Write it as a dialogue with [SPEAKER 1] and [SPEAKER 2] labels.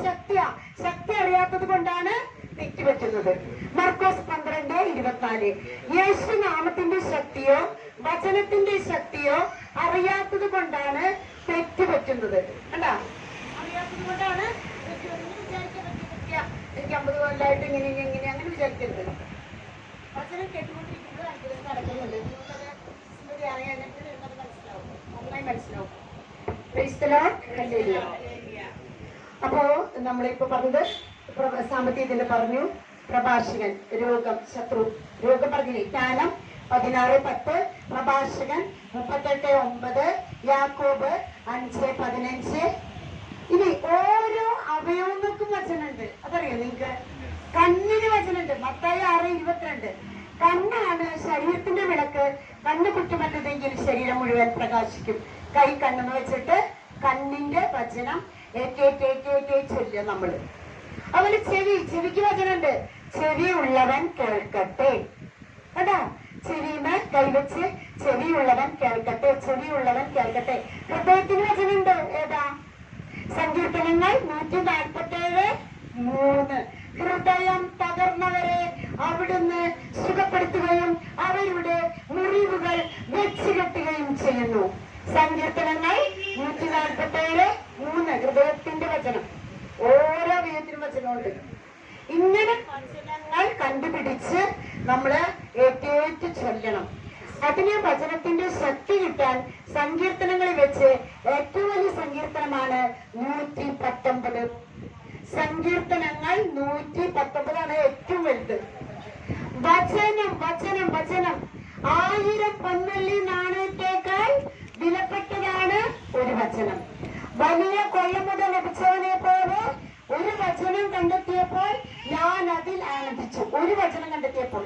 [SPEAKER 1] ശക്തി അറിയാത്തത് കൊണ്ടാണ് തെറ്റുപറ്റുന്നത്. മർക്കോസ് 12:24. യേശുനാമത്തിന്റെ ശക്തിയോ വചനത്തിന്റെ ശക്തിയോ അറിയാത്തത് കൊണ്ടാണ് തെറ്റുപറ്റുന്നത്. കണ്ടാ, അറിയാത്തത് കൊണ്ടാണ് എനിക്ക് 50 കൊല്ലമായിട്ട് ഇങ്ങനെ അങ്ങനെ വിചാരിക്കരുത്. വചനം കേട്ടുകൊണ്ടിരിക്കുന്നത് അത്ഭുതം നടക്കുന്നുണ്ട്. മനസ്സിലാവും, നന്നായി മനസ്സിലാവും. അപ്പോ നമ്മളിപ്പോ പറഞ്ഞത് സാമ്പത്തികത്തിന്റെ പറഞ്ഞു, പ്രഭാഷകൻ, രോഗം, ശത്രു, രോഗം പറഞ്ഞില്ലേ, ജ്ഞാനം 16:10, പ്രഭാഷകൻ 38:9, യാക്കോബ് 5:15. ഇനി ഓരോ അവയവങ്ങൾക്കും വചനമുണ്ട്. അതറിയോ നിങ്ങൾക്ക്? കണ്ണിന് വചനമുണ്ട്. മത്തായി 6:22. കണ്ണാണ് ശരീരത്തിന്റെ വിളക്ക്. കണ്ണ് കുറ്റമറ്റതെങ്കിൽ ശരീരം മുഴുവൻ പ്രകാശിക്കും. കൈ കണ്ണെന്ന് വെച്ചിട്ട് കണ്ണിന്റെ വചനം ചൊല്ലുക നമ്മള്. അതുപോലെ ചെവിക്ക് വചനമുണ്ട്. ചെവിയുള്ളവൻ കേൾക്കട്ടെ. കേട്ടാ, ചെവിമേ കൈവച്ച് ചെവിയുള്ളവൻ കേൾക്കട്ടെ, ചെവിയുള്ളവൻ കേൾക്കട്ടെ. ഹൃദയത്തിന് വചനമുണ്ട്. ഏതാ? സങ്കീർത്തനങ്ങൾ 147:3. ഹൃദയം തകർന്നവരെ അവിടുന്ന് സുഖപ്പെടുത്തുകയും അവരുടെ മുറിവുകൾ വെച്ചുകെട്ടുകയും ചെയ്യുന്നു. സങ്കീർത്തനങ്ങൾ 147:3. ഹൃദയത്തിന്റെ വചനം. ഓരോ വിധത്തിനും വചനമുണ്ട്. ഇങ്ങനെ വചനങ്ങൾ കണ്ടുപിടിച്ച് നമ്മള് ഏറ്റേറ്റ് ചൊല്ലണം. അതിന് വചനത്തിന്റെ ശക്തി കിട്ടാൻ സങ്കീർത്തനങ്ങളിൽ വെച്ച് ഏറ്റവും വലിയ സങ്കീർത്തനമാണ് 119. സങ്കീർത്തനങ്ങൾ 119 ഏറ്റവും വലുത്. വചനം വചനം വചനം 1000 പൊൻവെള്ളി നാണയത്തേക്കാൾ വിലപ്പെട്ടതാണ് ഒരു വചനം. വലിയ കൊള്ളമുത ലഭിച്ചവനെ പോലെ ഒരു വചനം കണ്ടെത്തിയപ്പോൾ ഞാൻ അതിൽ ആനന്ദിച്ചു. ഒരു വചനം കണ്ടെത്തിയപ്പോൾ